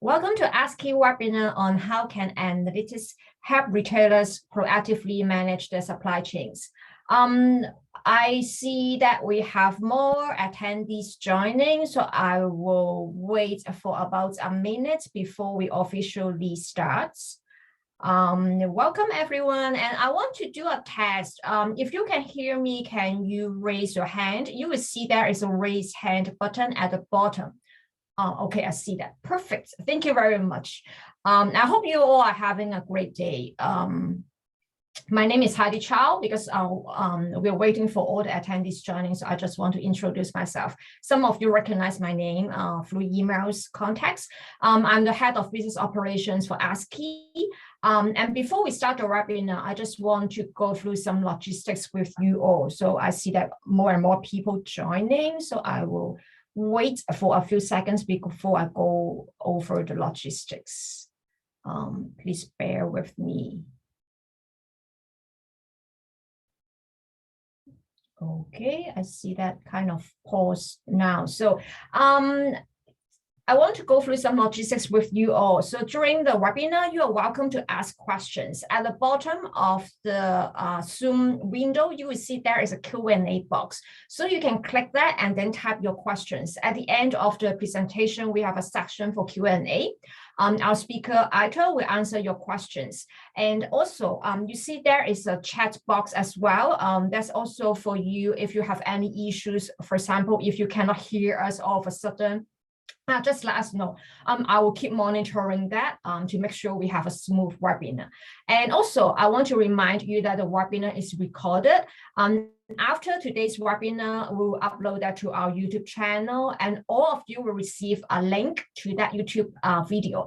Welcome to ASCI Webinar on how can analytics help retailers proactively manage their supply chains. I see that we have more attendees joining, so I will wait for about a minute before we officially start. Welcome everyone, and I want to do a test. If you can hear me, can you raise your hand? You will see there is a raise hand button at the bottom. Okay, I see that. Perfect. Thank you very much. I hope you all are having a great day. My name is Heidi Chow. Because we're waiting for all the attendees joining, so I just want to introduce myself. Some of you recognize my name through emails contacts. I'm the head of business operations for ASCI. And before we start the webinar, I just want to go through some logistics with you all. So I see that more and more people joining, so I will wait for a few seconds before I go over the logistics. Please bear with me. Okay, I see that kind of pause now. So I want to go through some logistics with you all. So during the webinar, you are welcome to ask questions. At the bottom of the Zoom window, you will see there is a Q&A box. So you can click that and then type your questions. At the end of the presentation, we have a section for Q&A. Our speaker, Aitor, will answer your questions. And also, you see there is a chat box as well. That's also for you if you have any issues. For example, if you cannot hear us all of a sudden, just let us know. I will keep monitoring that to make sure we have a smooth webinar. And also, I want to remind you that the webinar is recorded. After today's webinar, we will upload that to our YouTube channel, and all of you will receive a link to that YouTube video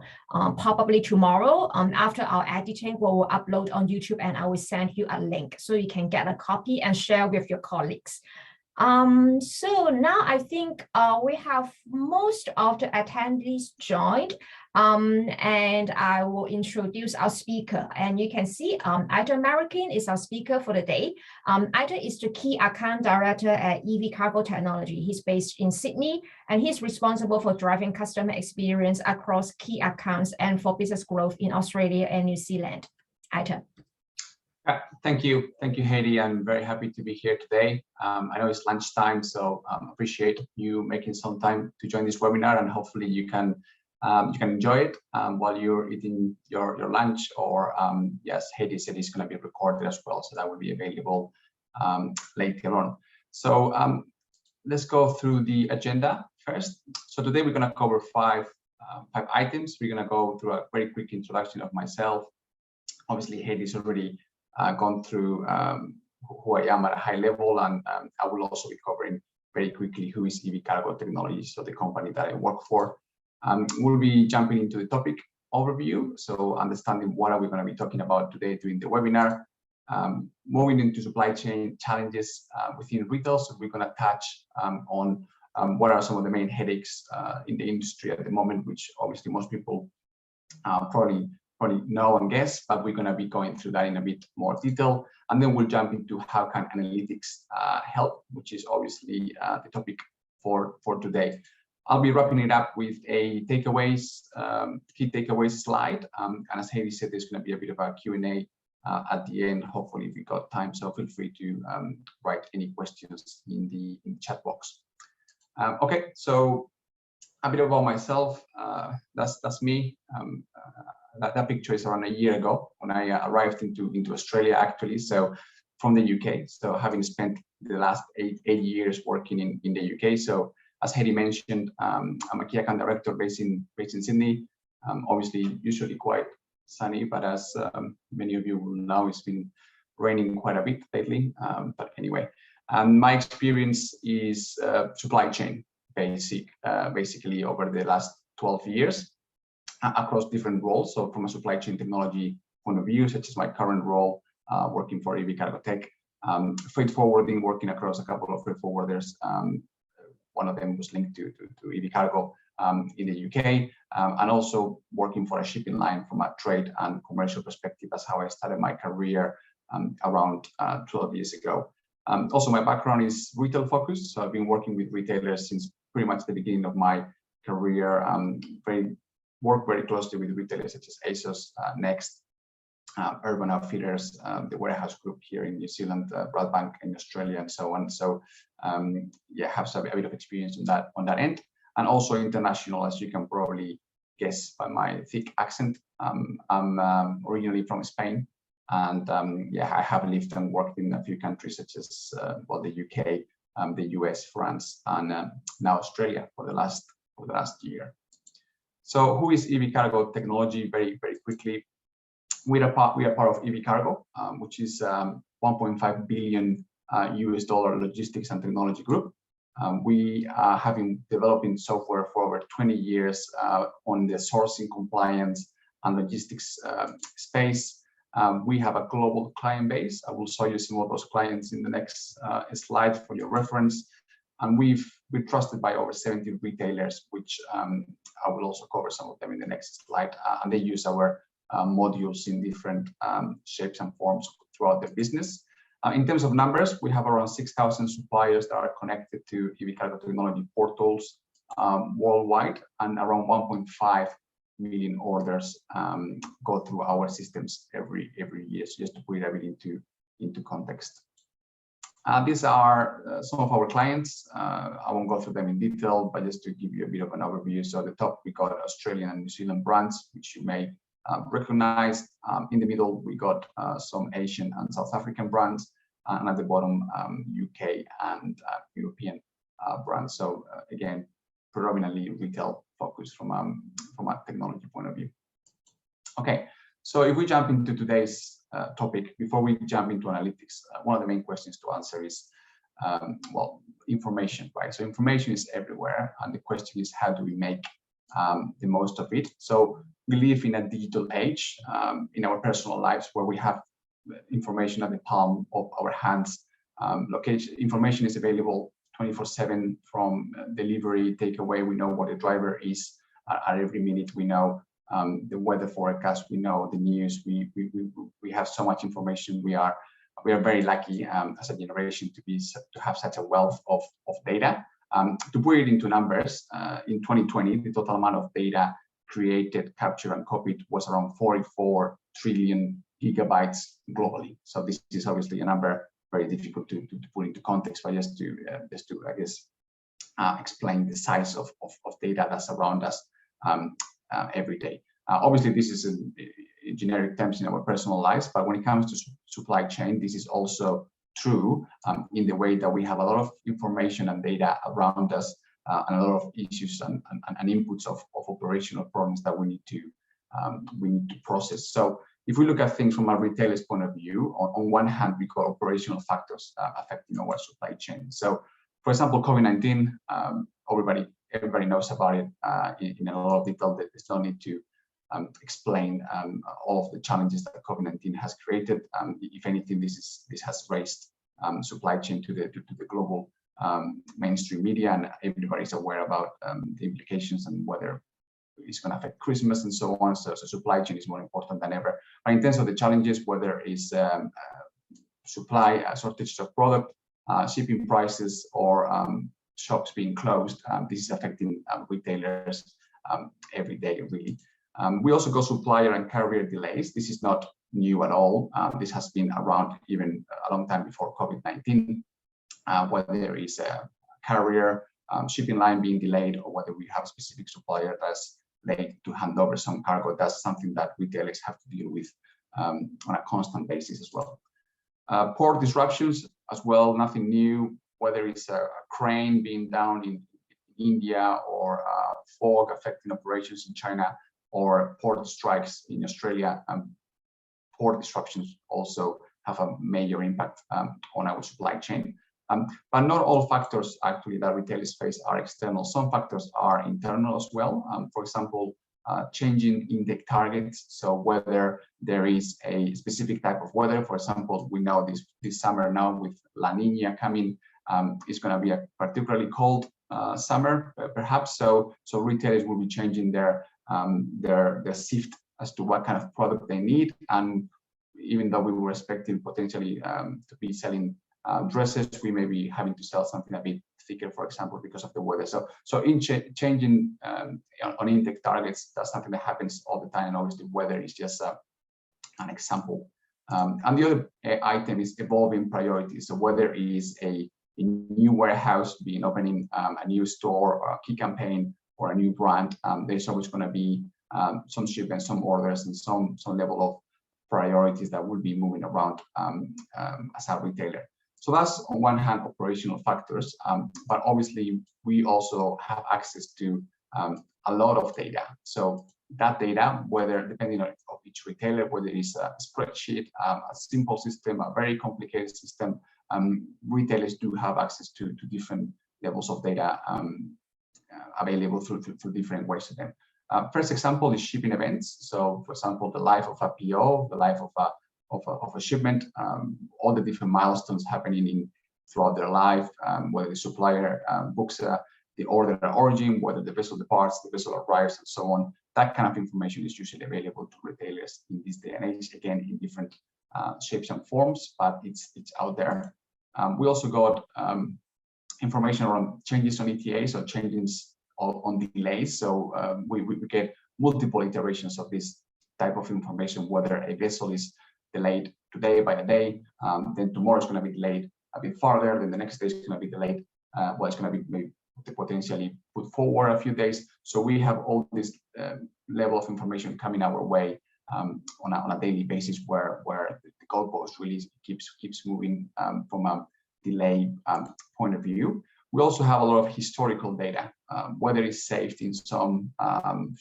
probably tomorrow. After our editing, we will upload on YouTube, and I will send you a link so you can get a copy and share with your colleagues. So now I think we have most of the attendees joined, and I will introduce our speaker. And you can see Aitor Marroquin is our speaker for the day. Aitor is the Key Account Director at evCargo Technology. He's based in Sydney, and he's responsible for driving customer experience across key accounts and for business growth in Australia and New Zealand. Aitor. Thank you, Heidi. I'm very happy to be here today. I know it's lunchtime, so appreciate you making some time to join this webinar, and hopefully you can enjoy it while you're eating your lunch. Or yes, Heidi said it's going to be recorded as well, so that will be available later on. So let's go through the agenda first. So today we're going to cover five items. We're going to go through a very quick introduction of myself. Obviously, Heidi's already gone through who I am at a high level, and I will also be covering very quickly who is evCargo Technology, so the company that I work for. We'll be jumping into the topic overview, so understanding what are we going to be talking about today during the webinar. Moving into supply chain challenges within retail, so we're going to touch on what are some of the main headaches in the industry at the moment, which obviously most people probably know and guess, but we're going to be going through that in a bit more detail. And then we'll jump into how can analytics help, which is obviously the topic for today. I'll be wrapping it up with a key takeaways slide. And as Heidi said, there's going to be a bit of a Q&A at the end, hopefully if we got time. So feel free to write any questions in the chat box. Okay, so a bit about myself. That's me. That picture is around a year ago when I arrived into Australia, actually. So from the UK. So having spent the last eight years working in the UK. So as Heidi mentioned, I'm a key account director based in Sydney. Obviously, usually quite sunny, but as many of you will know, it's been raining quite a bit lately. But anyway, my experience is supply chain, basically over the last 12 years. Across different roles. So from a supply chain technology point of view, such as my current role working for evCargo Tech, freight forwarding, working across a couple of freight forwarders. One of them was linked to evCargo in the UK, and also working for a shipping line from a trade and commercial perspective. That's how I started my career around 12 years ago. Also, my background is retail focused. So I've been working with retailers since pretty much the beginning of my career. Very work very closely with retailers such as ASOS, Next, Urban Outfitters, the Warehouse Group here in New Zealand, Bradbank in Australia, and so on. So yeah, have a bit of experience on that end, and also international, as you can probably guess by my thick accent. I'm originally from Spain, and yeah, I have lived and worked in a few countries such as well, the UK, the US, France, and now Australia for the last year. So who is evCargo Technology? Very quickly, we are part of evCargo, which is 1.5 billion US dollar logistics and technology group. We have been developing software for over 20 years on the sourcing, compliance, and logistics space. We have a global client base. I will show you some of those clients in the next slide for your reference. And we're trusted by over 70 retailers, which I will also cover some of them in the next slide. And they use our modules in different shapes and forms throughout the business. In terms of numbers, we have around 6,000 suppliers that are connected to evCargo technology portals worldwide, and around 1.5 million orders go through our systems every year. So just to put everything into context. These are some of our clients. I won't go through them in detail, but just to give you a bit of an overview. So at the top, we got Australian and New Zealand brands, which you may recognize. In the middle, we got some Asian and South African brands, and at the bottom, UK and European brands. So again, predominantly retail focused from a technology point of view. Okay, so if we jump into today's topic, before we jump into analytics, one of the main questions to answer is, well, information, right? So information is everywhere, and the question is, how do we make the most of it? So we live in a digital age in our personal lives where we have information at the palm of our hands. Location information is available 24/7 from delivery, takeaway. We know what the driver is at every minute. We know the weather forecast. We know the news. We have so much information. We are very lucky as a generation to have such a wealth of data. To put it into numbers, in 2020, the total amount of data created, captured, and copied was around 44 trillion gigabytes globally. So this is obviously a number very difficult to put into context, but just to I guess explain the size of data that's around us every day. Obviously, this is in generic terms in our personal lives, but when it comes to supply chain, this is also true in the way that we have a lot of information and data around us, and a lot of issues and inputs of operational problems that we need to process. So if we look at things from a retailer's point of view, on one hand, we got operational factors affecting our supply chain. So, for example, COVID-19, everybody knows about it in a lot of detail. There's no need to explain all of the challenges that COVID-19 has created. If anything, this has raised supply chain to the global mainstream media, and everybody's aware about the implications and whether it's going to affect Christmas and so on. So supply chain is more important than ever. But in terms of the challenges, whether it's supply, shortage of product, shipping prices, or shops being closed, this is affecting retailers every day, really. We also got supplier and carrier delays. This is not new at all. This has been around even a long time before COVID-19, whether there is a carrier shipping line being delayed, or whether we have a specific supplier that's late to hand over some cargo. That's something that retailers have to deal with on a constant basis as well. Port disruptions as well, nothing new, whether it's a crane being down in India, or fog affecting operations in China, or port strikes in Australia. Port disruptions also have a major impact on our supply chain. But not all factors actually that retailers face are external. Some factors are internal as well. For example, changing intake targets. So whether there is a specific type of weather, for example, we know this summer now with La Nina coming, it's going to be a particularly cold summer, perhaps. So retailers will be changing their shift as to what kind of product they need. And even though we were expecting potentially to be selling dresses, we may be having to sell something a bit thicker, for example, because of the weather. So in changing on intake targets, that's something that happens all the time. And obviously, weather is just an example. And the other item is evolving priorities. So whether it is a new warehouse being opening, a new store, or a key campaign, or a new brand, there's always going to be some shipments, some orders, and some level of priorities that will be moving around as a retailer. So that's on one hand operational factors, but obviously we also have access to a lot of data. So that data, whether depending on each retailer, whether it's a spreadsheet, a simple system, a very complicated system, retailers do have access to different levels of data available through different ways to them. First example is shipping events. So, for example, the life of a PO, the life of a shipment, all the different milestones happening throughout their life, whether the supplier books the order at origin, whether the vessel departs, the vessel arrives, and so on. That kind of information is usually available to retailers in this day and age, again, in different shapes and forms, but it's out there. We also got information around changes on ETA, so changes on delays. So we get multiple iterations of this type of information, whether a vessel is delayed today by a day, then tomorrow is going to be delayed a bit farther, then the next day is going to be delayed, well, it's going to be maybe potentially put forward a few days. So we have all this level of information coming our way on a daily basis, where the goalpost really keeps moving from a delay point of view. We also have a lot of historical data, whether it's saved in some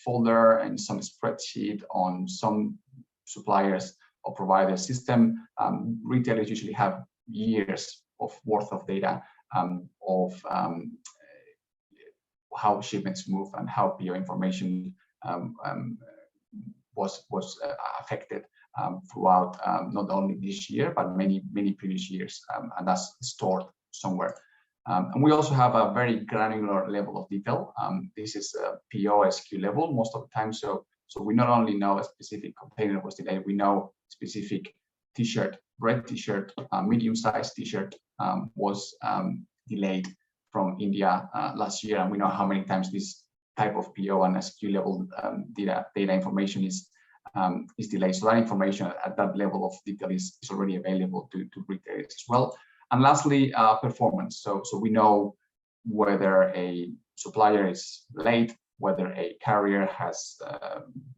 folder and some spreadsheet on some suppliers or provider system. Retailers usually have years of worth of data of how shipments move and how PO information was affected throughout not only this year but many previous years, and that's stored somewhere. And we also have a very granular level of detail. This is a PO SKU level most of the time. So we not only know a specific container was delayed, we know specific T-shirt, red T-shirt, medium-sized T-shirt was delayed from India last year, and we know how many times this type of PO and SKU level data information is delayed. So that information at that level of detail is already available to retailers as well. And lastly, performance. So we know whether a supplier is late, whether a carrier has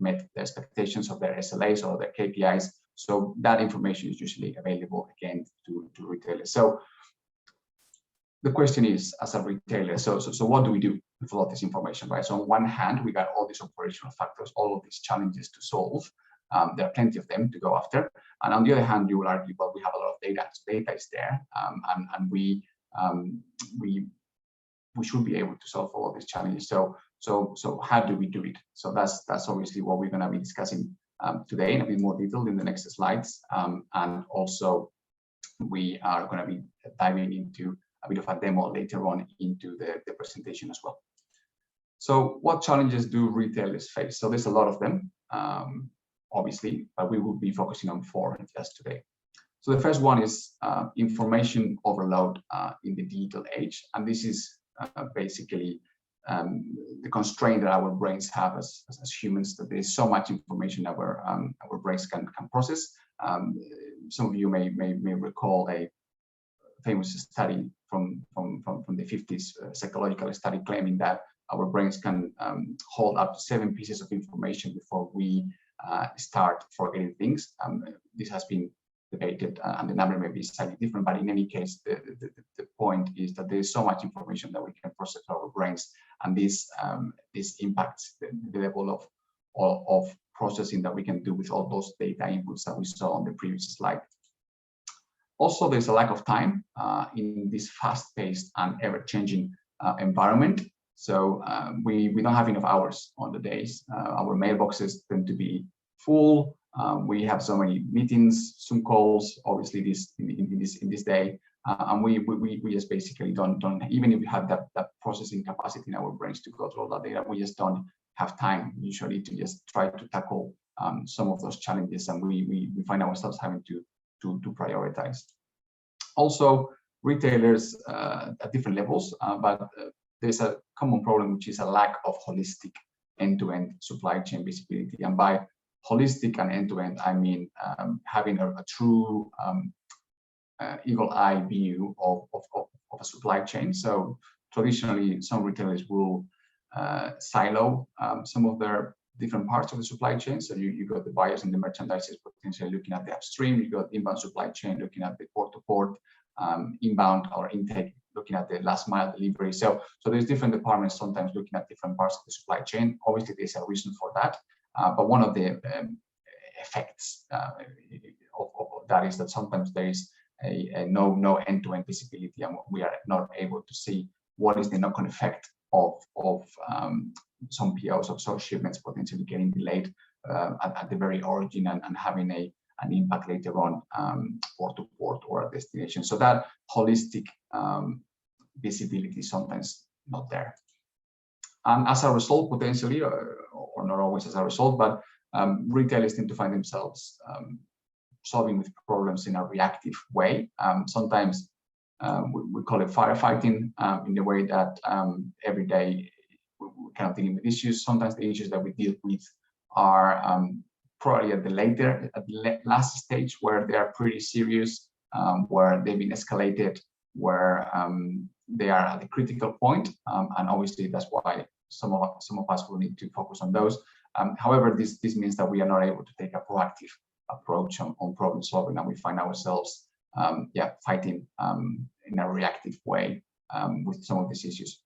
met the expectations of their SLAs or their KPIs. So that information is usually available again to retailers. So the question is, as a retailer, so what do we do with all of this information, right? So on one hand, we got all these operational factors, all of these challenges to solve. There are plenty of them to go after. And on the other hand, you will argue, well, we have a lot of data. So data is there, and we should be able to solve all of these challenges. So how do we do it? So that's obviously what we're going to be discussing today in a bit more detail in the next slides. And also, we are going to be diving into a bit of a demo later on into the presentation as well. So what challenges do retailers face? So there's a lot of them, obviously, but we will be focusing on 4 just today. So the first one is information overload in the digital age. And this is basically the constraint that our brains have as humans, that there's so much information our brains can process. Some of you may recall a famous study from the 50s, psychological study claiming that our brains can hold up to 7 pieces of information before we start forgetting things. This has been debated, and the number may be slightly different, but in any case, the point is that there is so much information that we can process our brains, and this impacts the level of processing that we can do with all those data inputs that we saw on the previous slide. Also, there's a lack of time in this fast-paced and ever-changing environment. So we don't have enough hours on the days. Our mailboxes tend to be full. We have so many meetings, Zoom calls, obviously in this day, and we just basically don't even if we have that processing capacity in our brains to go through all that data, we just don't have time usually to just try to tackle some of those challenges, and we find ourselves having to prioritize. Also, retailers at different levels, but there's a common problem, which is a lack of holistic end-to-end supply chain visibility. And by holistic and end-to-end, I mean having a true eagle eye view of a supply chain. So traditionally, some retailers will silo some of their different parts of the supply chain. So you got the buyers and the merchandisers potentially looking at the upstream. You got inbound supply chain looking at the port-to-port, inbound or intake looking at the last mile delivery. So there's different departments sometimes looking at different parts of the supply chain. Obviously, there's a reason for that. But one of the effects of that is that sometimes there is a no end-to-end visibility, and we are not able to see what is the knock-on effect of some POs or some shipments potentially getting delayed at the very origin and having an impact later on port to port or a destination. So that holistic visibility is sometimes not there. And as a result, potentially, or not always as a result, but retailers tend to find themselves solving with problems in a reactive way. Sometimes we call it firefighting in the way that every day we're kind of dealing with issues. Sometimes the issues that we deal with are probably at the last stage where they are pretty serious, where they've been escalated, where they are at the critical point, and obviously that's why some of us will need to focus on those. However, this means that we are not able to take a proactive approach on problem solving, and we find ourselves fighting in a reactive way with some of these issues.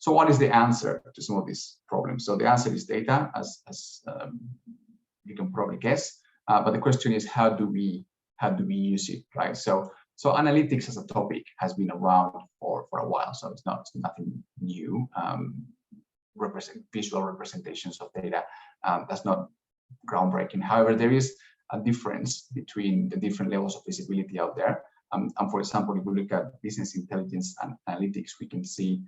So what is the answer to some of these problems? So the answer is data, as you can probably guess, but the question is how do we use it, right? So analytics as a topic has been around for a while, so it's nothing new. Visual representations of data, that's not groundbreaking. However, there is a difference between the different levels of visibility out there. And for example, if we look at business intelligence and analytics, we can see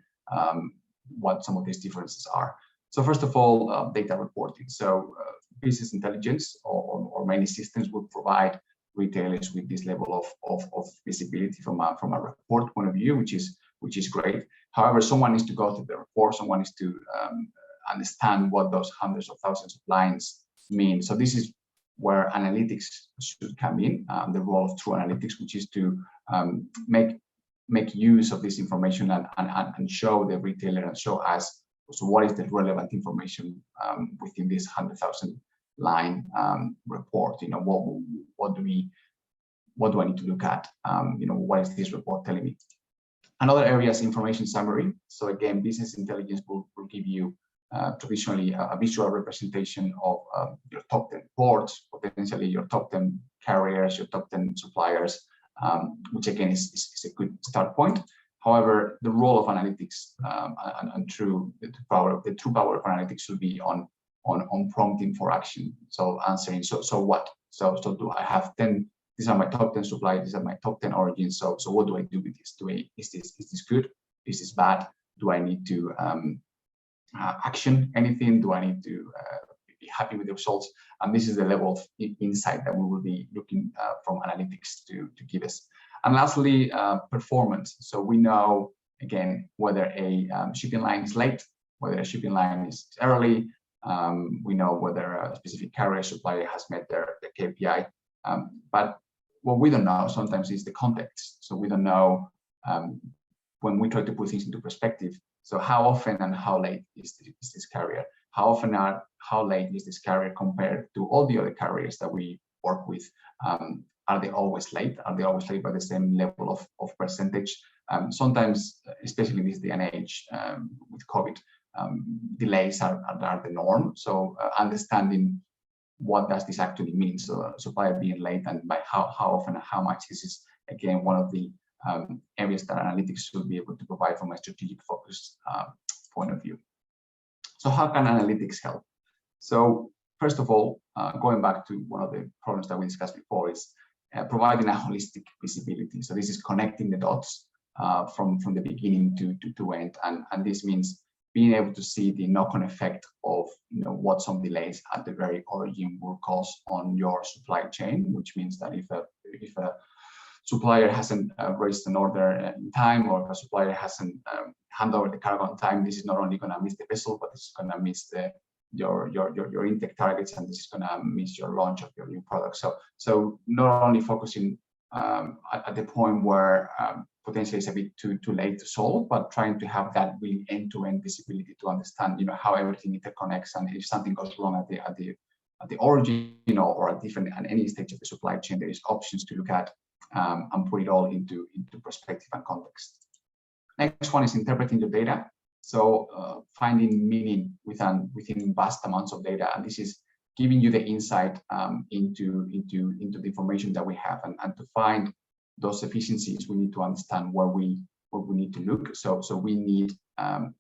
what some of these differences are. So first of all, data reporting. So business intelligence or many systems will provide retailers with this level of visibility from a report point of view, which is great. However, someone needs to go through the report. Someone needs to understand what those hundreds of thousands of lines mean. So this is where analytics should come in, the role of true analytics, which is to make use of this information and show the retailer and show us so what is the relevant information within this 100,000 line report. You know, what do I need to look at? You know, what is this report telling me? Another area is information summary. So again, business intelligence will give you traditionally a visual representation of your top 10 ports, potentially your top 10 carriers, your top 10 suppliers, which again is a good start point. However, the role of analytics and the true power of analytics should be on prompting for action. So answering, so what? So do I have 10? These are my top 10 suppliers. These are my top 10 origins. So what do I do with this? Is this good? Is this bad? Do I need to action anything? Do I need to be happy with the results? And this is the level of insight that we will be looking from analytics to give us. And lastly, performance. So we know, again, whether a shipping line is late, whether a shipping line is early. We know whether a specific carrier supplier has met their KPI. But what we don't know sometimes is the context. So we don't know when we try to put things into perspective. So how often and how late is this carrier? How late is this carrier compared to all the other carriers that we work with? Are they always late? Are they always late by the same level of percentage? Sometimes, especially in this day and age with COVID, delays are the norm. So understanding what does this actually mean? So supplier being late and by how often and how much, this is again one of the areas that analytics should be able to provide from a strategic focus point of view. So how can analytics help? So first of all, going back to one of the problems that we discussed before is providing a holistic visibility. So this is connecting the dots from the beginning to end, and this means being able to see the knock-on effect of what some delays at the very origin will cause on your supply chain, which means that if a supplier hasn't raised an order in time, or if a supplier hasn't handed over the cargo on time, this is not only going to miss the vessel, but it's going to miss your intake targets, and this is going to miss your launch of your new product. So not only focusing at the point where potentially it's a bit too late to solve, but trying to have that really end-to-end visibility to understand, how everything interconnects, and if something goes wrong at the origin, or at any stage of the supply chain, there is options to look at and put it all into perspective and context. Next one is interpreting the data. So finding meaning within vast amounts of data, and this is giving you the insight into the information that we have, and to find those efficiencies, we need to understand where we need to look. So we need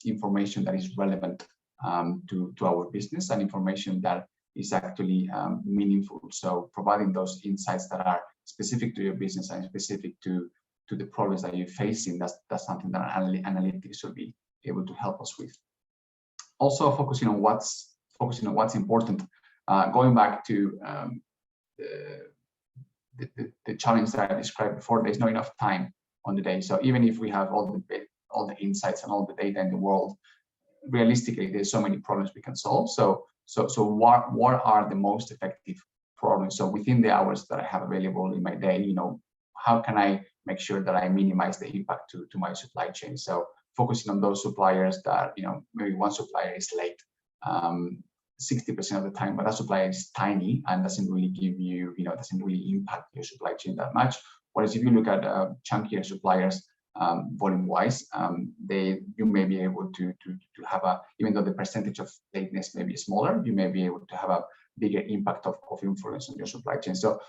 information that is relevant to our business, and information that is actually meaningful. So providing those insights that are specific to your business and specific to the problems that you're facing, that's something that analytics will be able to help us with. Also focusing on what's important. Going back to the challenge that I described before, there's not enough time on the day. So even if we have all the insights and all the data in the world, realistically, there's so many problems we can solve. So what are the most effective problems? So within the hours that I have available in my day, how can I make sure that I minimize the impact to my supply chain? So focusing on those suppliers that, maybe one supplier is late 60% of the time, but that supplier is tiny and doesn't really give you, doesn't really impact your supply chain that much. Whereas if you look at chunkier suppliers, volume-wise, you may be able to have even though the percentage of lateness may be smaller, you may be able to have a bigger impact of influence on your supply chain. So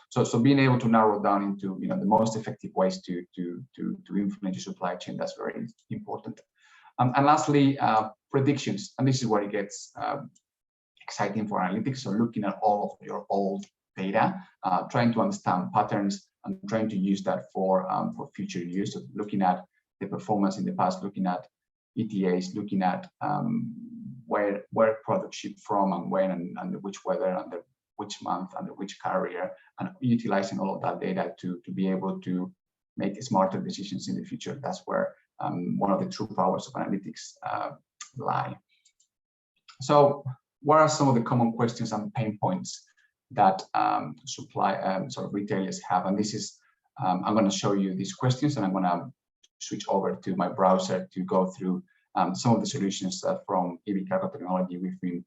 being able to narrow down into the most effective ways to influence your supply chain, that's very important. And lastly, predictions, and this is where it gets exciting for analytics. So looking at all of your old data, trying to understand patterns, and trying to use that for future use. So looking at the performance in the past, looking at ETAs, looking at where products ship from, and when, and under which weather, under which month, under which carrier, and utilizing all of that data to be able to make smarter decisions in the future. That's where one of the true powers of analytics lie. So what are some of the common questions and pain points that retailers have? And this is, I'm going to show you these questions, and I'm going to switch over to my browser to go through some of the solutions that from evCargo technology we've been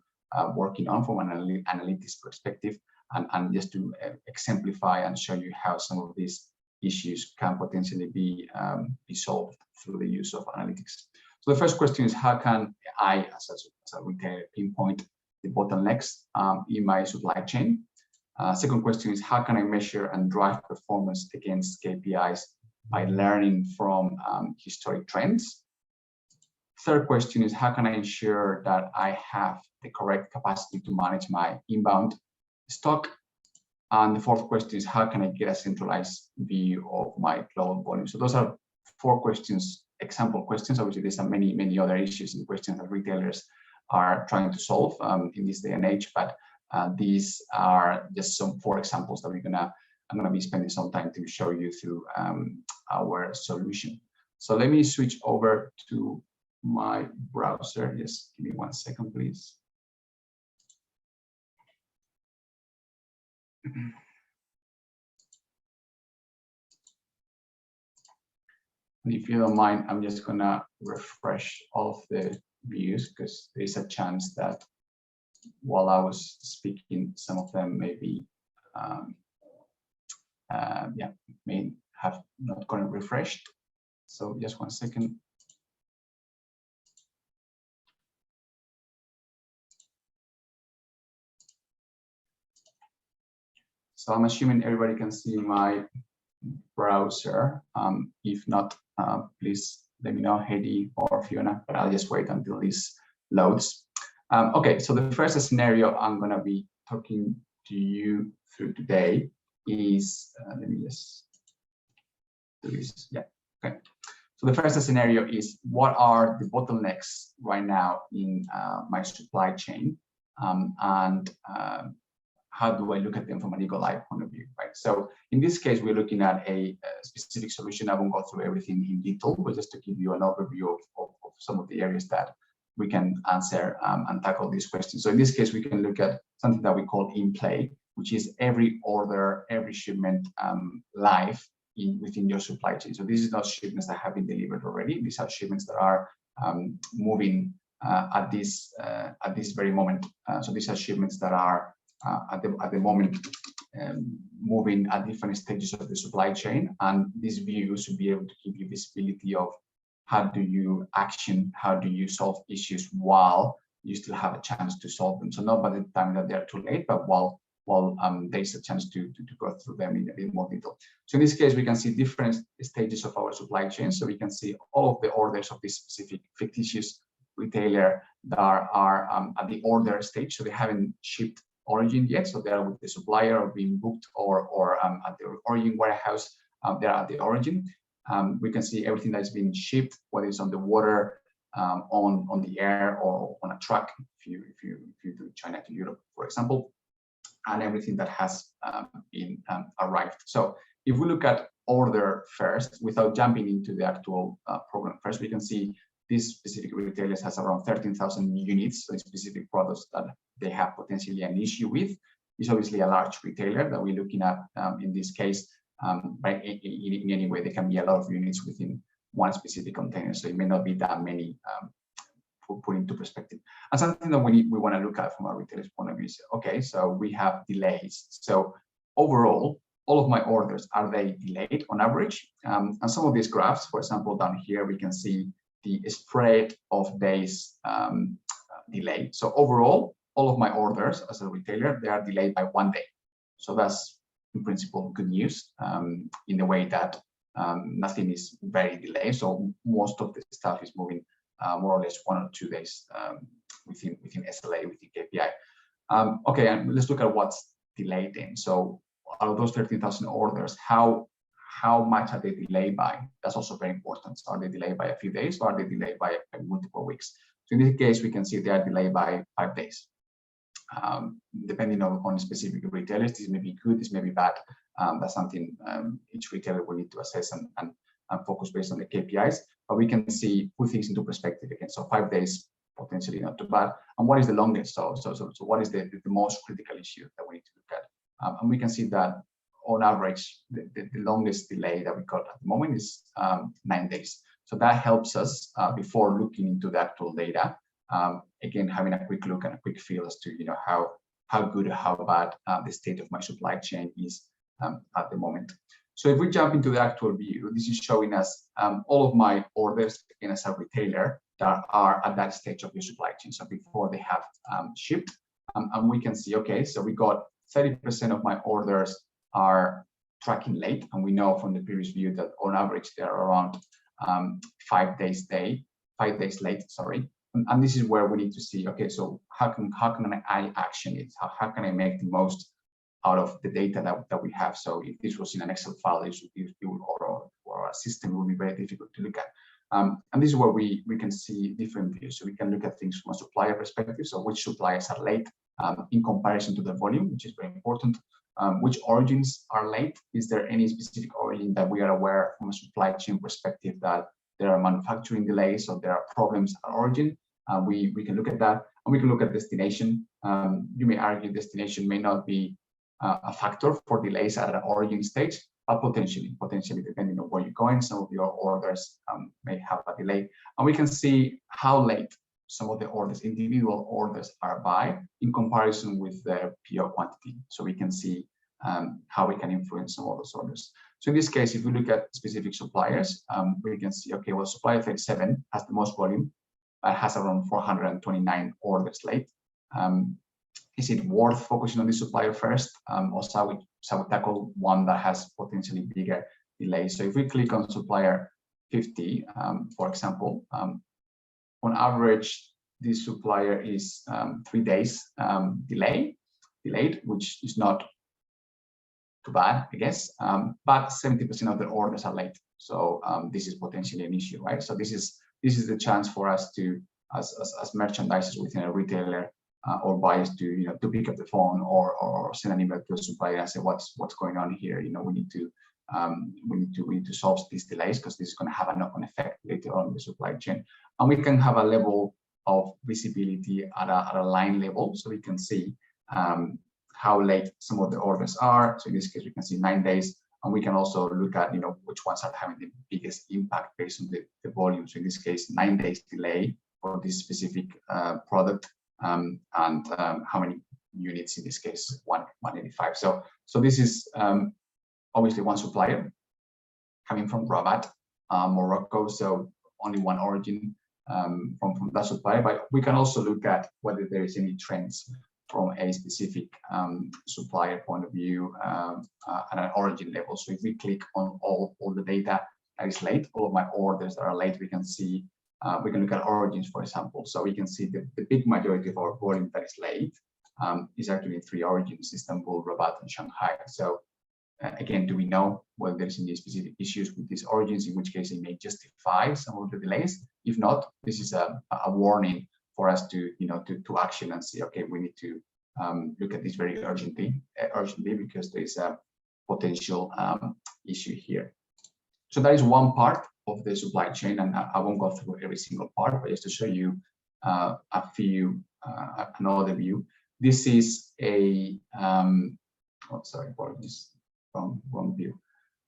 working on from an analytics perspective, and just to exemplify and show you how some of these issues can potentially be solved through the use of analytics. So the first question is, how can I, as a retailer, pinpoint the bottlenecks in my supply chain? Second question is, how can I measure and drive performance against KPIs by learning from historic trends? Third question is, how can I ensure that I have the correct capacity to manage my inbound stock? And the fourth question is, how can I get a centralized view of my global volume? So those are 4 questions, example questions. Obviously, there's many other issues and questions that retailers are trying to solve in this day and age, but these are just some 4 examples that I'm gonna be spending some time to show you through our solution. So let me switch over to my browser. Just give me 1 second, please. And if you don't mind, I'm just gonna refresh all of the views, because there is a chance that while I was speaking, some of them maybe may have not gotten refreshed. So just 1 second. So I'm assuming everybody can see my browser. If not, please let me know, Heidi or Fiona, but I'll just wait until this loads. Okay, so the first scenario I'm going to be talking to you through today is, let me just do this. Yeah, okay. So the first scenario is, what are the bottlenecks right now in my supply chain? And how do I look at them from an eagle-eye point of view, right? So in this case, we're looking at a specific solution. I won't go through everything in detail, but just to give you an overview of some of the areas that we can answer and tackle these questions. So in this case, we can look at something that we call in play, which is every order, every shipment live within your supply chain. So these are not shipments that have been delivered already. These are shipments that are moving at this very moment. So these are shipments that are at the moment moving at different stages of the supply chain, and this view should be able to give you visibility of how do you action, how do you solve issues while you still have a chance to solve them. So not by the time that they're too late, but while there's a chance to go through them in a bit more detail. So in this case, we can see different stages of our supply chain. So we can see all of the orders of this specific fictitious retailer that are at the order stage. So they haven't shipped origin yet. So they are with the supplier or being booked or at the origin warehouse. They're at the origin. We can see everything that's been shipped, whether it's on the water, on the air, or on a truck, if you do China to Europe, for example, and everything that has been arrived. So if we look at order first, without jumping into the actual program first, we can see these specific retailers has around 13,000 units, so specific products that they have potentially an issue with. It's obviously a large retailer that we're looking at in this case. But in any way, there can be a lot of units within one specific container, so it may not be that many put into perspective. And something that we want to look at from a retailer's point of view is, okay, so we have delays. So overall, all of my orders, are they delayed on average? And some of these graphs, for example, down here, we can see the spread of days delay. So overall, all of my orders as a retailer, they are delayed by 1 day. So that's in principle good news in the way that nothing is very delayed. So most of the stuff is moving more or less 1 or 2 days within SLA, within KPI. Okay, and let's look at what's delayed then. So out of those 13,000 orders, how much are they delayed by? That's also very important. So are they delayed by a few days, or are they delayed by multiple weeks? So in this case, we can see they are delayed by 5 days. Depending on specific retailers, this may be good, this may be bad. That's something each retailer will need to assess and focus based on the KPIs. But we can see, put things into perspective again. So 5 days, potentially not too bad. And what is the longest? So what is the most critical issue that we need to look at? And we can see that on average, the longest delay that we got at the moment is 9 days. So that helps us before looking into the actual data. Again, having a quick look and a quick feel as to how good or how bad the state of my supply chain is at the moment. So if we jump into the actual view, this is showing us all of my orders again as a retailer that are at that stage of your supply chain. So before they have shipped, and we can see, okay, so we got 30% of my orders are tracking late, and we know from the previous view that on average they're around 5 days late. Sorry. And this is where we need to see, okay, so how can I action it? How can I make the most out of the data that we have? So if this was in an Excel file, or a system, it would be very difficult to look at. And this is where we can see different views. So we can look at things from a supplier perspective. So which suppliers are late in comparison to the volume, which is very important. Which origins are late? Is there any specific origin that we are aware from a supply chain perspective that there are manufacturing delays or there are problems at origin? We can look at that, and we can look at destination. You may argue destination may not be a factor for delays at an origin stage, but potentially depending on where you're going, some of your orders may have a delay. And we can see how late some of the orders, individual orders, are by in comparison with the PO quantity. So we can see how we can influence some of those orders. So in this case, if we look at specific suppliers, we can see, okay, well, supplier 37 has the most volume, has around 429 orders late. Is it worth focusing on this supplier first, or shall we tackle one that has potentially bigger delays? So if we click on supplier 50, for example, on average, this supplier is 3 days delayed, which is not too bad, I guess. But 70% of the orders are late. So this is potentially an issue, right? So this is the chance for us to, as merchandisers within a retailer, or buyers to pick up the phone or send an email to a supplier and say what's going on here. We need to solve these delays because this is going to have a knock-on effect later on in the supply chain. And we can have a level of visibility at a line level, so we can see how late some of the orders are. So in this case, we can see 9 days, and we can also look at which ones are having the biggest impact based on the volume. So in this case, 9 days delay for this specific product, and how many units in this case, 185. So this is obviously one supplier coming from Rabat, Morocco. So only one origin from that supplier, but we can also look at whether there is any trends from a specific supplier point of view at an origin level. So if we click on all the data that is late, all of my orders that are late, we can see, we can look at origins, for example. So we can see the big majority of our volume that is late is actually in 3 origins: Istanbul, Rabat, and Shanghai. So again, do we know whether there's any specific issues with these origins, in which case it may justify some of the delays? If not, this is a warning for us to action and see, okay, we need to look at this very urgently because there is a potential issue here. So that is one part of the supply chain, and I won't go through every single part, but just to show you an overview. This is a apologies, wrong view.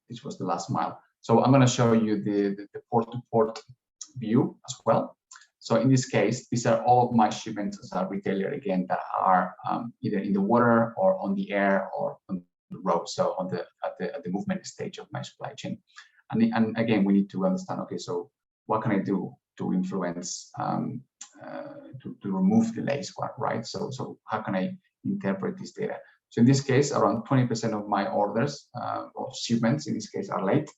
This was the last mile. So I'm going to show you the port-to-port view as well. So in this case, these are all of my shipments as a retailer, again, that are either in the water or on the air or on the road, so at the movement stage of my supply chain. And again, we need to understand, okay, so what can I do to influence, to remove delays, right? So how can I interpret this data? So in this case, around 20% of my orders or shipments in this case are late.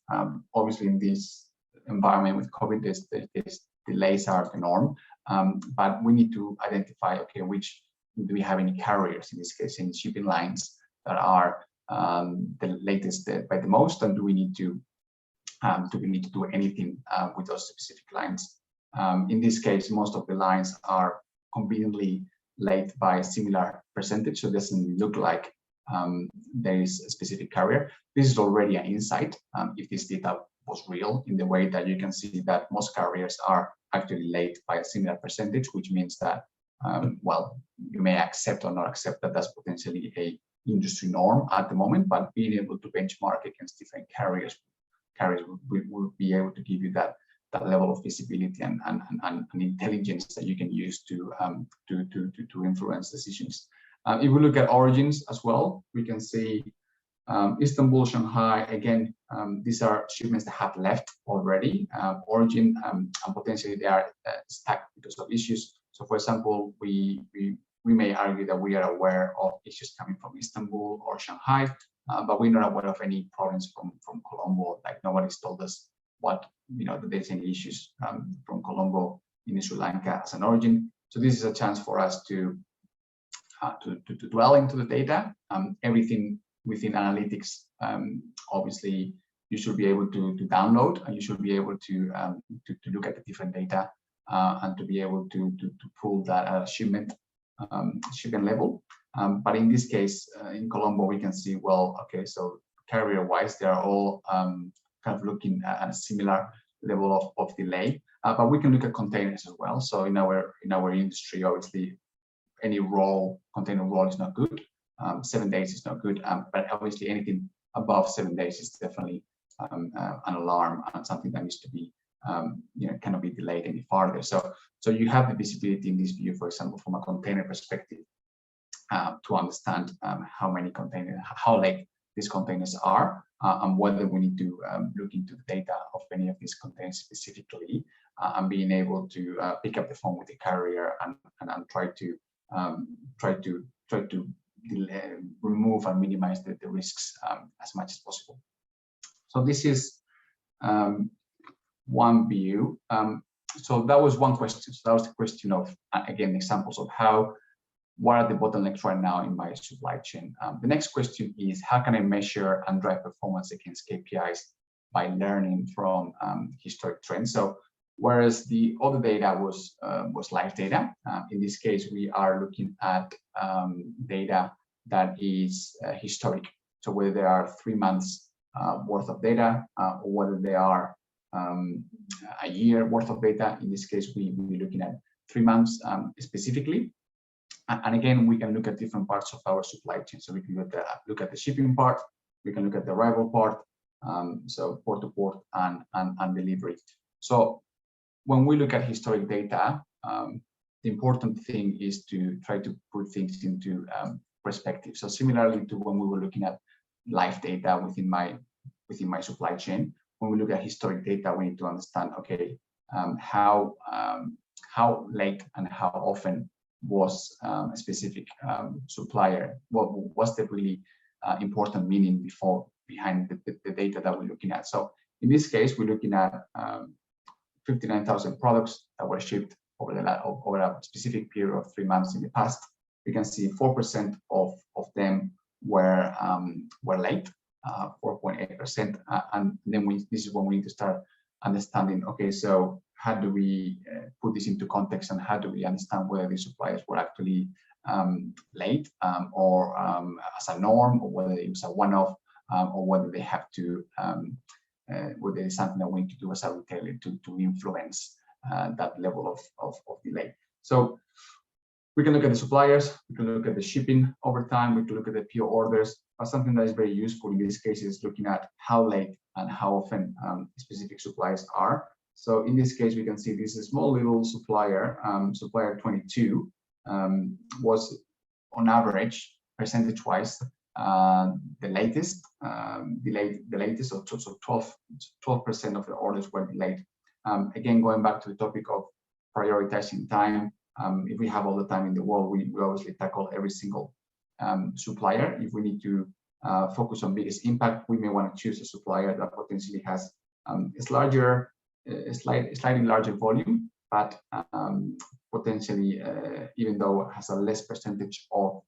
Obviously, in this environment with COVID, these delays are the norm, but we need to identify, okay, do we have any carriers in this case, in shipping lines that are the latest by the most, and do we need to do anything with those specific lines? In this case, most of the lines are conveniently late by a similar percentage, so it doesn't look like there is a specific carrier. This is already an insight if this data was real, in the way that you can see that most carriers are actually late by a similar percentage, which means that well, you may accept or not accept that that's potentially a industry norm at the moment, but being able to benchmark against different carriers will be able to give you that level of visibility and intelligence that you can use to influence decisions. If we look at origins as well, we can see Istanbul, Shanghai, again, these are shipments that have left already origin, and potentially they are stuck because of issues. So for example, we may argue that we are aware of issues coming from Istanbul or Shanghai, but we're not aware of any problems from Colombo. Like, nobody's told us that there's any issues from Colombo in Sri Lanka as an origin. So this is a chance for us to dwell into the data. Everything within analytics, obviously, you should be able to download, and you should be able to look at the different data and to be able to pull that at a shipment level. But in this case, in Colombo, we can see, well, okay, so carrier-wise, they are all kind of looking at a similar level of delay. But we can look at containers as well. So in our industry, obviously, any container roll is not good. 7 days is not good, but obviously anything above 7 days is definitely an alarm and something that needs to be cannot be delayed any farther. So you have the visibility in this view, for example, from a container perspective, to understand how late these containers are, and whether we need to look into the data of any of these containers specifically, and being able to pick up the phone with the carrier and try to remove and minimize the risks as much as possible. So this is one view. So that was one question. So that was the question of, again, examples of what are the bottlenecks right now in my supply chain. The next question is, how can I measure and drive performance against KPIs by learning from historic trends? So whereas the other data was live data. In this case, we are looking at data that is historic. So whether there are 3 months worth of data, or whether they are a year worth of data. In this case, we're looking at 3 months specifically. And again, we can look at different parts of our supply chain. So we can look at the shipping part, we can look at the arrival part, so port to port and delivery. So when we look at historic data, the important thing is to try to put things into perspective. So similarly to when we were looking at live data within my supply chain, when we look at historic data, we need to understand, okay, how late and how often was a specific supplier, what was the really important meaning behind the data that we're looking at. So in this case, we're looking at 59,000 products that were shipped over a specific period of 3 months in the past. We can see 4% of them were late, 4.8%, and then this is when we need to start understanding, okay, so how do we put this into context, and how do we understand whether these suppliers were actually late or as a norm, or whether it was a one-off, or whether they have to, whether it's something that we need to do as a retailer to influence that level of delay. So we can look at the suppliers, we can look at the shipping over time, we can look at the PO orders, but something that is very useful in this case is looking at how late and how often specific suppliers are. So in this case, we can see this is a small little supplier, supplier 22, was on average, percentage-wise, the latest, so 12% of the orders were delayed. Again, going back to the topic of prioritizing time, if we have all the time in the world, we obviously tackle every single supplier. If we need to focus on biggest impact, we may want to choose a supplier that potentially has slightly larger volume, but potentially, even though it has a less percentage of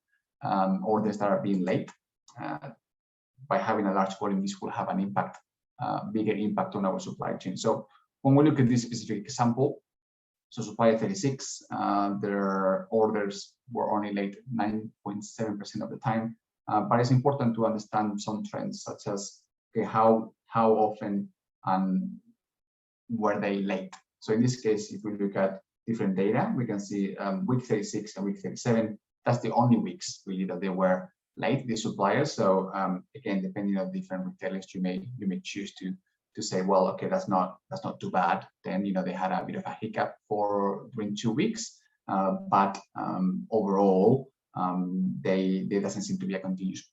orders that are being late, by having a large volume, this will have an impact, bigger impact on our supply chain. So when we look at this specific example, so supplier 36, their orders were only late 9.7% of the time, but it's important to understand some trends, such as, okay, how often were they late? So in this case, if we look at different data, we can see week 36 and week 37, that's the only weeks really that they were late, the suppliers. So again, depending on different retailers, you may choose to say, well, okay, that's not too bad. Then, you know, they had a bit of a hiccup during 2 weeks, but overall, they doesn't seem to be a continuous,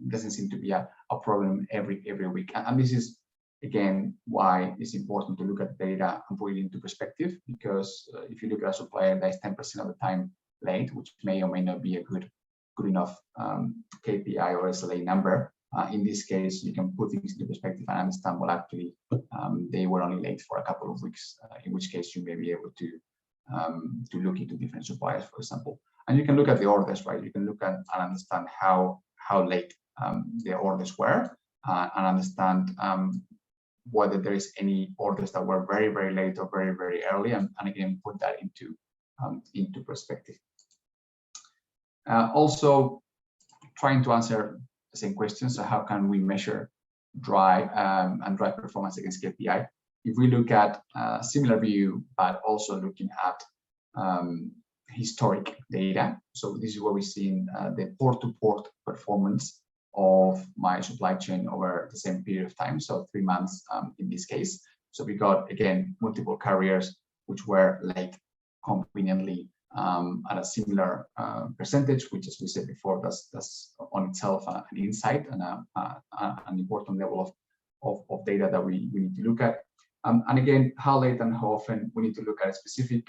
doesn't seem to be a problem every week. And this is, again, why it's important to look at data and put it into perspective, because if you look at a supplier that is 10% of the time late, which may or may not be a good enough KPI or SLA number, in this case, you can put things into perspective and understand, well, actually, they were only late for a couple of weeks, in which case you may be able to look into different suppliers, for example. And you can look at the orders, right? You can look at and understand how late the orders were, and understand whether there is any orders that were very, very late or very, very early, and again, put that into perspective. Also, trying to answer the same question, so how can we measure drive performance against KPI? If we look at a similar view, but also looking at historic data, so this is where we're seeing the port-to-port performance of my supply chain over the same period of time, so 3 months in this case. So we got, again, multiple carriers which were late conveniently at a similar percentage, which, as we said before, that's on itself an insight and an important level of data that we need to look at. And again, how late and how often we need to look at specific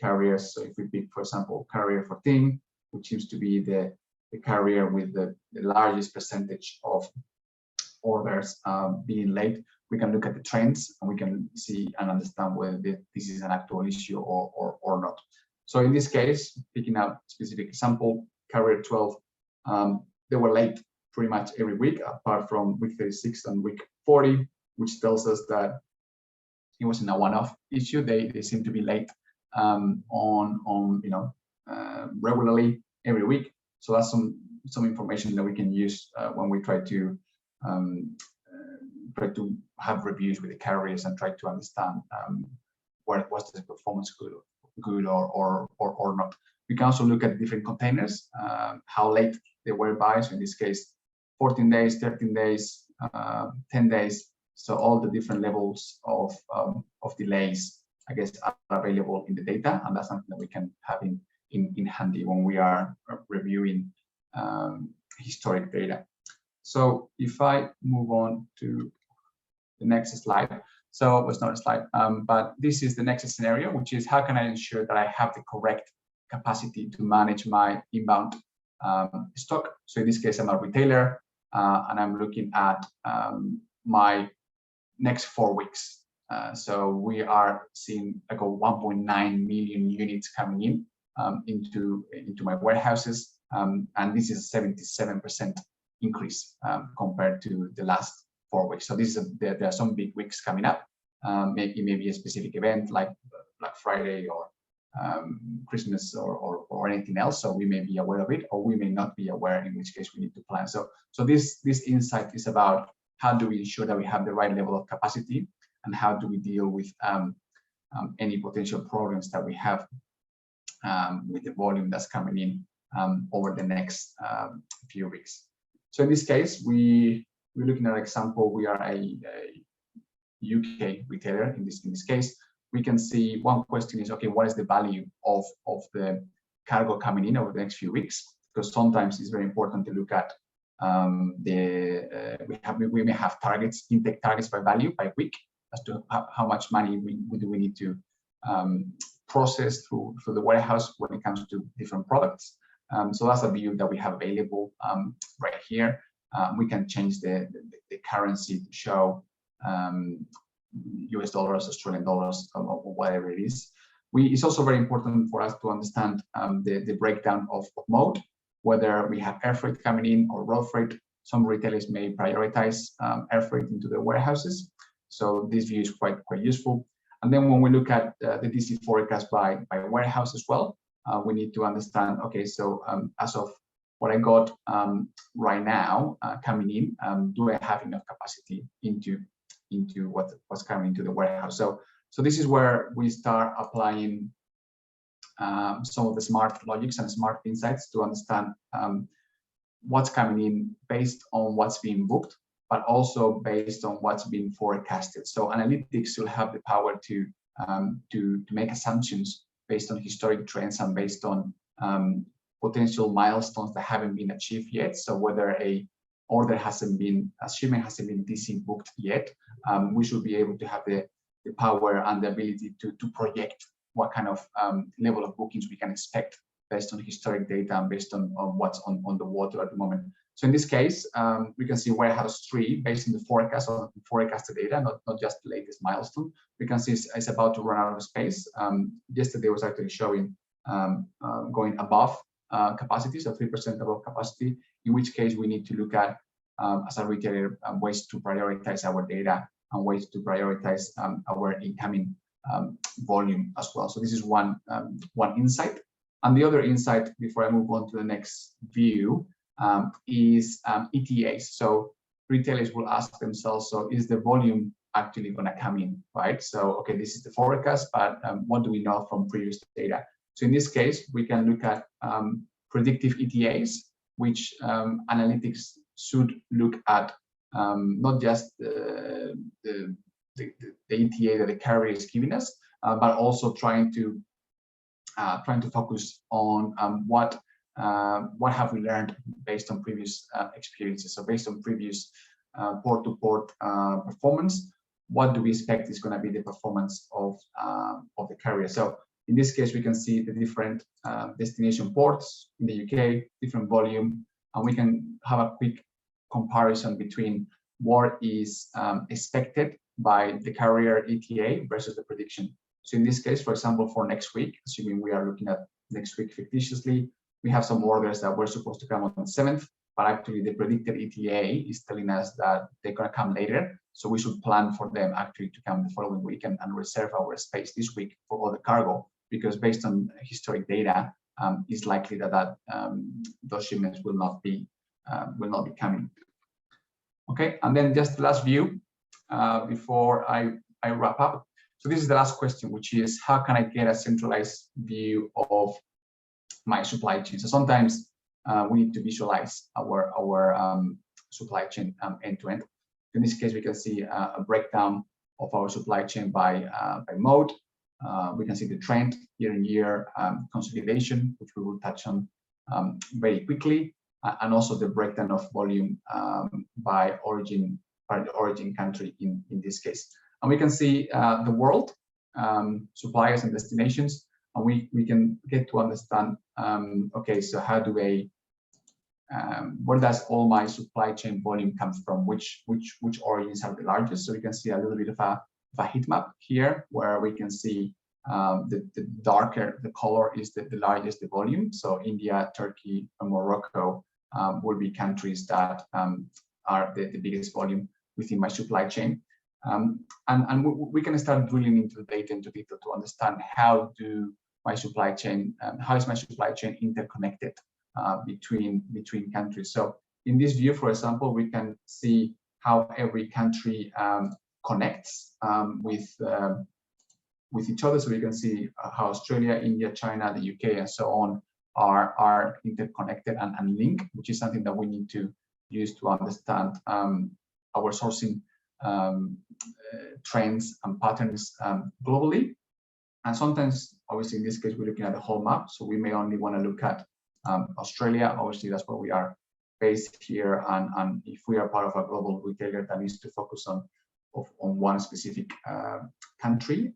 carriers. So if we pick, for example, carrier 14, which seems to be the carrier with the largest percentage of orders being late, we can look at the trends and we can see and understand whether this is an actual issue or not. So in this case, picking up specific example, carrier 12, they were late pretty much every week, apart from week 36 and week 40, which tells us that it wasn't a one-off issue. They seem to be late regularly every week. So that's some information that we can use when we try to have reviews with the carriers and try to understand was the performance good or not. We can also look at different containers, how late they were by. So in this case, 14 days, 13 days, 10 days. So all the different levels of delays, I guess, are available in the data, and that's something that we can have in handy when we are reviewing historic data. So if I move on to the next slide. So it's not a slide, but this is the next scenario, which is how can I ensure that I have the correct capacity to manage my inbound stock. So in this case, I'm a retailer, and I'm looking at my next 4 weeks. So we are seeing like a 1.9 million units coming in into my warehouses, and this is a 77% increase compared to the last 4 weeks. So there are some big weeks coming up. Maybe a specific event like Black Friday or Christmas or anything else. So we may be aware of it, or we may not be aware, in which case we need to plan. So this insight is about how do we ensure that we have the right level of capacity, and how do we deal with any potential problems that we have with the volume that's coming in over the next few weeks. So in this case, we're looking at an example. We are a UK retailer in this case. We can see one question is, okay, what is the value of the cargo coming in over the next few weeks? Because sometimes it's very important to look at we may have targets, intake targets by value by week, as to how much money we need to process through the warehouse when it comes to different products. So that's a view that we have available right here. We can change the currency to show US dollars, Australian dollars, or whatever it is. It's also very important for us to understand the breakdown of mode, whether we have air freight coming in or road freight. Some retailers may prioritize air freight into their warehouses. So this view is quite useful. And then when we look at the DC forecast by warehouse as well, we need to understand, okay, so as of what I got right now coming in, do I have enough capacity into what's coming into the warehouse? So this is where we start applying some of the smart logics and smart insights to understand what's coming in based on what's being booked, but also based on what's being forecasted. So analytics will have the power to make assumptions based on historic trends and based on potential milestones that haven't been achieved yet. So whether a shipment hasn't been DC booked yet, we should be able to have the power and the ability to project what kind of level of bookings we can expect based on historic data and based on what's on the water at the moment. So in this case, we can see warehouse 3 based on the forecast or forecasted data, not just the latest milestone. We can see it's about to run out of space. Yesterday was actually showing going above capacity, so 3% above capacity, in which case we need to look at, as a retailer, ways to prioritize our data and ways to prioritize our incoming volume as well. So this is one insight. And the other insight, before I move on to the next view, is ETAs. So retailers will ask themselves, so is the volume actually going to come in, right? So, okay, this is the forecast, but what do we know from previous data? So in this case, we can look at predictive ETAs, which analytics should look at not just the ETA that the carrier is giving us, but also trying to focus on what have we learned based on previous experiences. So based on previous port-to-port performance, what do we expect is going to be the performance of the carrier? So in this case, we can see the different destination ports in the UK, different volume, and we can have a quick comparison between what is expected by the carrier ETA versus the prediction. So in this case, for example, for next week, assuming we are looking at next week fictitiously, we have some orders that were supposed to come on the 7th, but actually the predicted ETA is telling us that they're going to come later. So we should plan for them actually to come the following week and reserve our space this week for all the cargo, because based on historic data, it's likely that those shipments will not be coming. Okay, and then just the last view before I wrap up. So this is the last question, which is how can I get a centralized view of my supply chain? So sometimes we need to visualize our supply chain end to end. In this case, we can see a breakdown of our supply chain by mode. We can see the trend year-on-year consolidation, which we will touch on very quickly, and also the breakdown of volume by origin country in this case. And we can see the world, suppliers and destinations, and we can get to understand, okay, so how do I where does all my supply chain volume come from? Which origins are the largest? So we can see a little bit of a heat map here, where we can see the darker the color is the largest the volume. So India, Turkey, and Morocco will be countries that are the biggest volume within my supply chain. And we can start drilling into the data into detail to understand how is my supply chain interconnected between countries. So in this view, for example, we can see how every country connects with each other. So we can see how Australia, India, China, the UK, and so on are interconnected and linked, which is something that we need to use to understand our sourcing trends and patterns globally. And sometimes, obviously, in this case, we're looking at the whole map, so we may only want to look at Australia. Obviously, that's where we are based here, and if we are part of a global retailer that needs to focus on one specific country,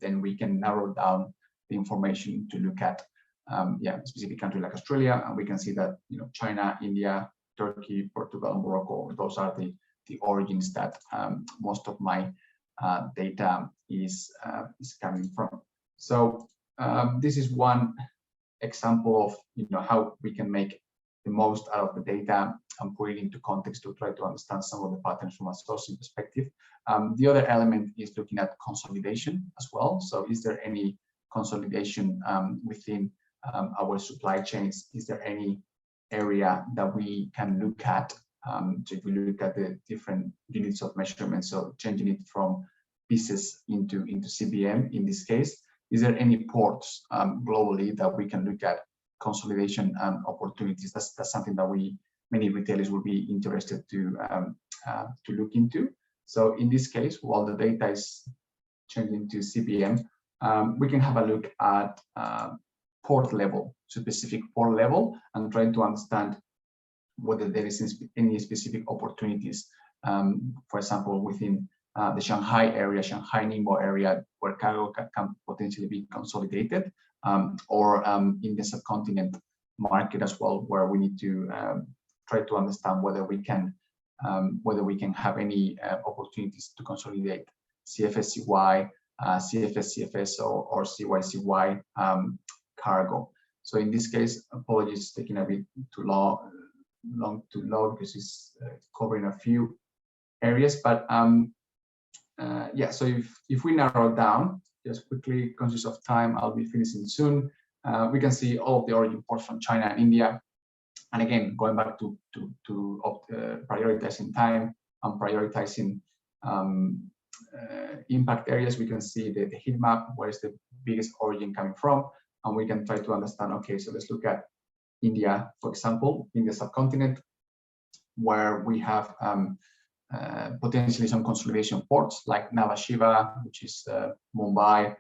then we can narrow down the information to look at a specific country like Australia, and we can see that China, India, Turkey, Portugal, and Morocco, those are the origins that most of my data is coming from. So this is one example of how we can make the most out of the data and put it into context to try to understand some of the patterns from a sourcing perspective. The other element is looking at consolidation as well. So is there any consolidation within our supply chains? Is there any area that we can look at? So if we look at the different units of measurement, so changing it from pieces into CBM in this case, is there any ports globally that we can look at consolidation opportunities? That's something that many retailers will be interested to look into. So in this case, while the data is changing to CBM, we can have a look at port level, specific port level, and try to understand whether there is any specific opportunities, for example, within the Shanghai area, Shanghai-Ningbo area, where cargo can potentially be consolidated, or in the subcontinent market as well, where we need to try to understand whether we can have any opportunities to consolidate CFS-CY, CFS-CFS, or CY-CY cargo. So in this case, apologies, it's taking a bit too long to load because it's covering a few areas, but yeah, so if we narrow down just quickly, conscious of time, I'll be finishing soon. We can see all of the origin ports from China and India, and again, going back to prioritizing time and prioritizing impact areas, we can see the heat map, where is the biggest origin coming from, and we can try to understand, okay, so let's look at India, for example, in the subcontinent, where we have potentially some consolidation ports like Nhava Sheva, which is Mumbai,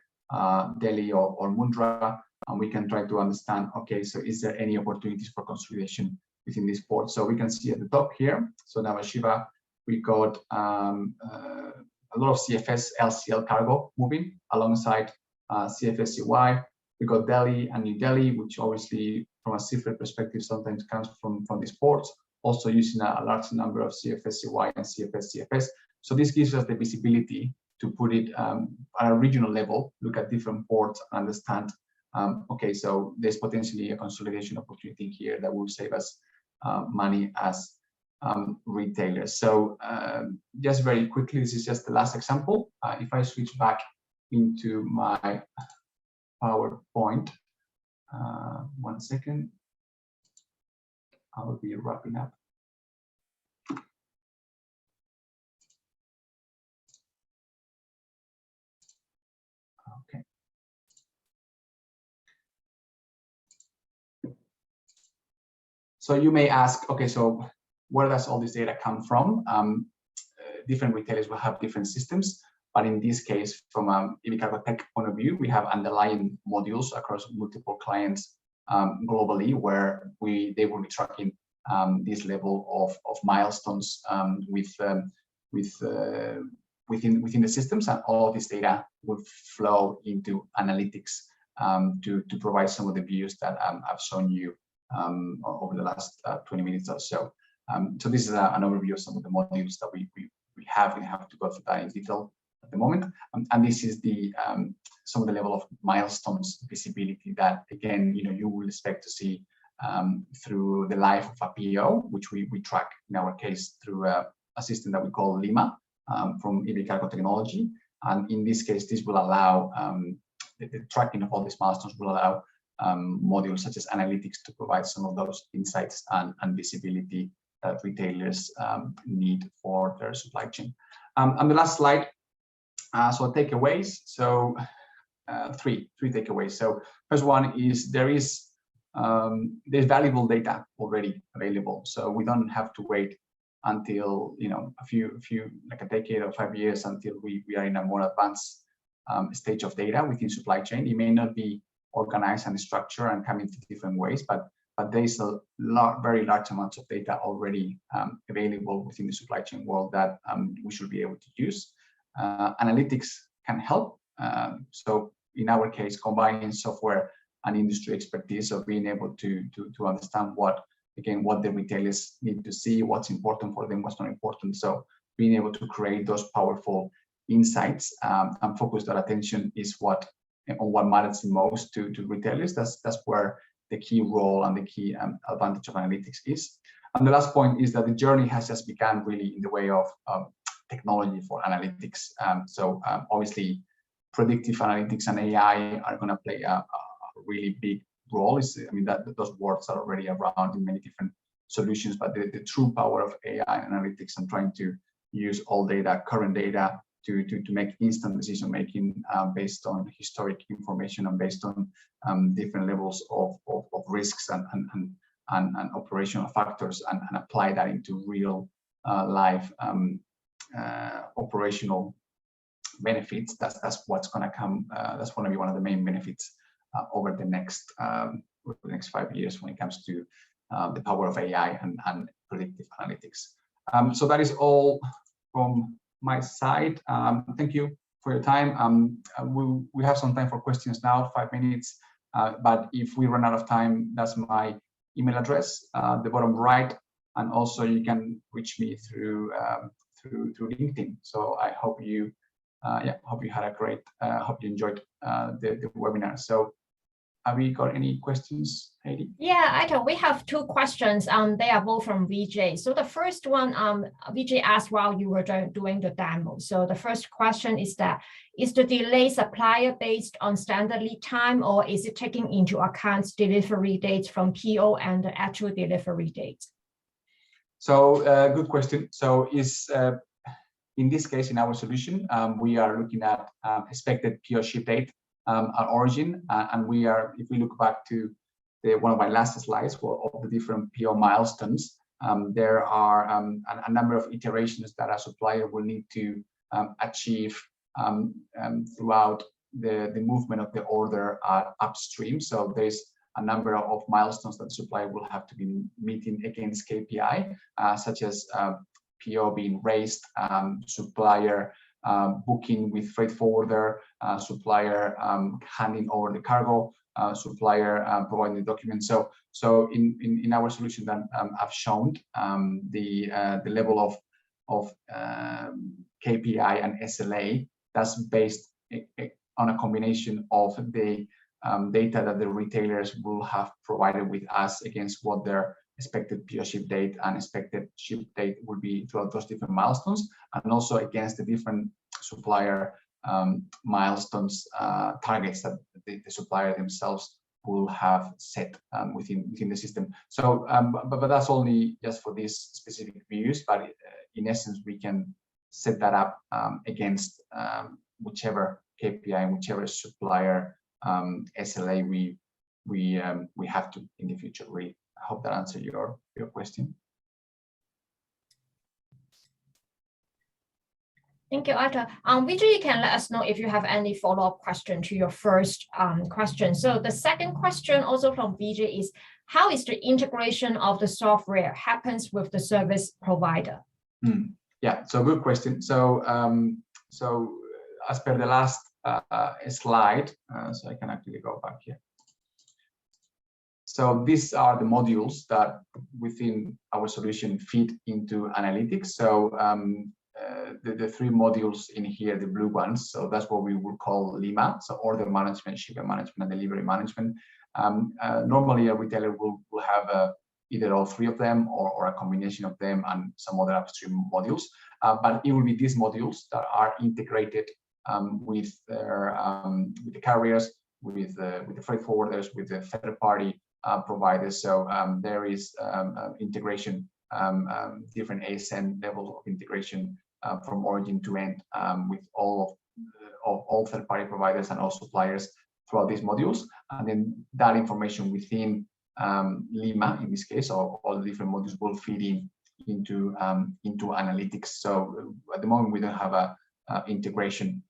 Delhi, or Mundra, and we can try to understand, okay, so is there any opportunities for consolidation within this port? So we can see at the top here, so Nhava Sheva, we got a lot of CFS LCL cargo moving alongside CFS-CY. We got Delhi and New Delhi, which obviously from a sea freight perspective sometimes comes from these ports, also using a large number of CFS-CY and CFS-CFS. So this gives us the visibility to put it at a regional level, look at different ports, understand, okay, so there's potentially a consolidation opportunity here that will save us money as retailers. So just very quickly, this is just the last example. If I switch back into my PowerPoint, 1 second, I will be wrapping up. Okay. So you may ask, okay, so where does all this data come from? Different retailers will have different systems, but in this case, from evCargo tech point of view, we have underlying modules across multiple clients globally, where they will be tracking this level of milestones within the systems, and all of this data will flow into analytics to provide some of the views that I've shown you over the last 20 minutes or so. So this is an overview of some of the modules that we have. We have to go through that in detail at the moment, and this is the some of the level of milestones visibility that, again, you will expect to see through the life of a PO, which we track in our case through a system that we call Lima from evCargo technology. And in this case, this will allow the tracking of all these milestones will allow modules such as analytics to provide some of those insights and visibility that retailers need for their supply chain. And the last slide, so takeaways. So three takeaways. So first one is there's valuable data already available, so we don't have to wait until a few like a decade or 5 years until we are in a more advanced stage of data within supply chain. It may not be organized and structured and come into different ways, but there's a very large amounts of data already available within the supply chain world that we should be able to use. Analytics can help. So in our case, combining software and industry expertise of being able to understand what the retailers need to see, what's important for them, what's not important. So being able to create those powerful insights and focus that attention is on what matters the most to retailers. That's where the key role and the key advantage of analytics is. And the last point is that the journey has just begun really in the way of technology for analytics. So obviously, predictive analytics and AI are going to play a really big role. I mean, those words are already around in many different solutions, but the true power of AI and analytics and trying to use all data, current data, to make instant decision making based on historic information and based on different levels of risks and operational factors, and apply that into real life operational benefits. That's what's going to come. That's going to be one of the main benefits over the next 5 years when it comes to the power of AI and predictive analytics. So that is all from my side. Thank you for your time. We have some time for questions now, 5 minutes. But if we run out of time, that's my email address, the bottom right, and also you can reach me through LinkedIn. So I hope you had a great, hope you enjoyed the webinar. So have we got any questions, Heidi? Yeah, Aitor, we have 2 questions. They are both from VJ. So the first one, VJ asked while you were doing the demo. So the first question is that, is the delay supplier based on standard lead time, or is it taking into account delivery dates from PO and the actual delivery dates? So good question. So in this case, in our solution, we are looking at expected PO ship date at origin, and if we look back to one of my last slides of the different PO milestones, there are a number of iterations that a supplier will need to achieve throughout the movement of the order upstream. So there's a number of milestones that the supplier will have to be meeting against KPI, such as PO being raised, supplier booking with freight forwarder, supplier handing over the cargo, supplier providing the documents. So in our solution that I've shown, the level of KPI and SLA, that's based on a combination of the data that the retailers will have provided with us against what their expected PO ship date and expected ship date will be throughout those different milestones, and also against the different supplier milestones targets that the supplier themselves will have set within the system. So, but that's only just for these specific views. But in essence, we can set that up against whichever KPI and whichever supplier SLA we have to in the future. I hope that answered your question. Thank you, Aitor. Vijay, you can let us know if you have any follow-up question to your first question. So the second question also from Vijay is, how is the integration of the software happens with the service provider? Yeah, so good question. So so as per the last slide, so I can actually go back here. So these are the modules that within our solution feed into analytics. So the three modules in here, the blue ones, so that's what we would call Lima, so order management, shipment management, and delivery management. Normally, a retailer will have either all three of them or a combination of them and some other upstream modules. But it will be these modules that are integrated with the carriers, with the freight forwarders, with the third-party providers. So there is integration, different ASN levels of integration from origin to end with all third-party providers and all suppliers throughout these modules. And then that information within Lima, in this case, or all the different modules will feed into analytics. So at the moment, we don't have a integration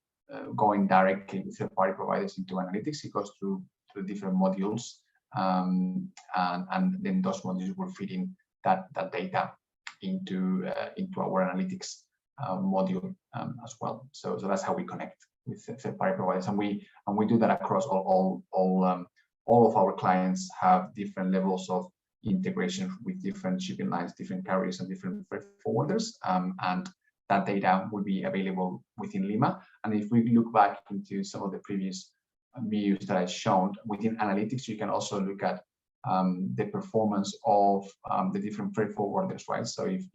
going directly with third-party providers into analytics. It goes through different modules, and then those modules will feed in that data into our analytics module as well. So that's how we connect with third-party providers, and we do that across all of our clients. Have different levels of integration with different shipping lines, different carriers, and different freight forwarders, and that data will be available within Lima. And if we look back into some of the previous views that I've shown within analytics, you can also look at the performance of the different freight forwarders, right? So if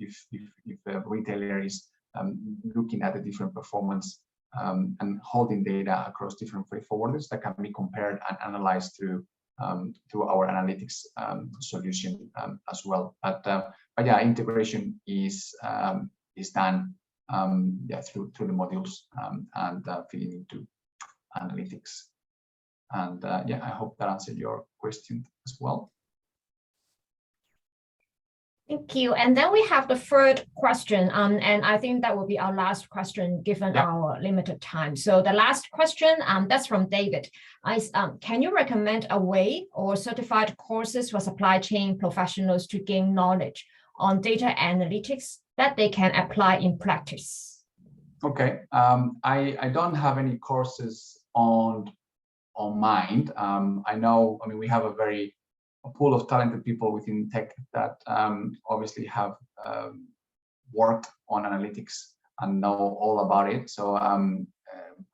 a retailer is looking at the different performance and holding data across different freight forwarders, that can be compared and analyzed through our analytics solution as well. But yeah, integration is done through the modules and feeding into analytics. And yeah, I hope that answered your question as well. Thank you. And then we have the third question, and I think that will be our last question given our limited time. So the last question, that's from David. Can you recommend a way or certified courses for supply chain professionals to gain knowledge on data analytics that they can apply in practice? Okay, I don't have any courses on mind. I mean, we have a pool of talented people within tech that obviously have worked on analytics and know all about it. So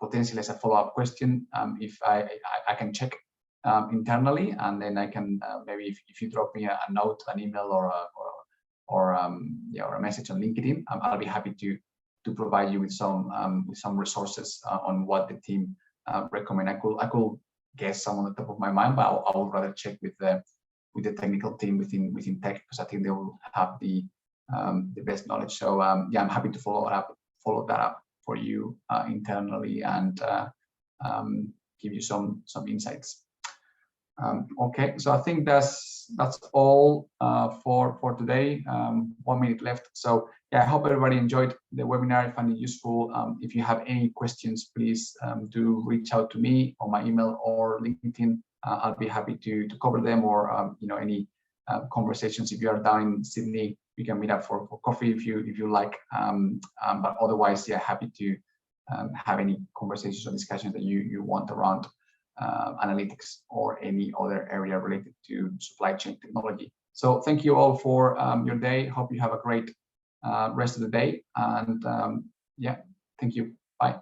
potentially as a follow-up question, if I can check internally, and then I can maybe if you drop me a note, an email, or a message on LinkedIn, I'll be happy to provide you with some resources on what the team recommend. I could guess some on the top of my mind, but I would rather check with the technical team within tech, because I think they will have the best knowledge. So yeah, I'm happy to follow that up for you internally and give you some insights. Okay, so I think that's all for today. 1 minute left. So yeah, I hope everybody enjoyed the webinar, found it useful. If you have any questions, please do reach out to me on my email or LinkedIn. I'll be happy to cover them, or any conversations. If you are down in Sydney, we can meet up for coffee if you like. But otherwise, yeah, happy to have any conversations or discussions that you want around analytics or any other area related to supply chain technology. So thank you all for your day. Hope you have a great rest of the day. And yeah, thank you. Bye.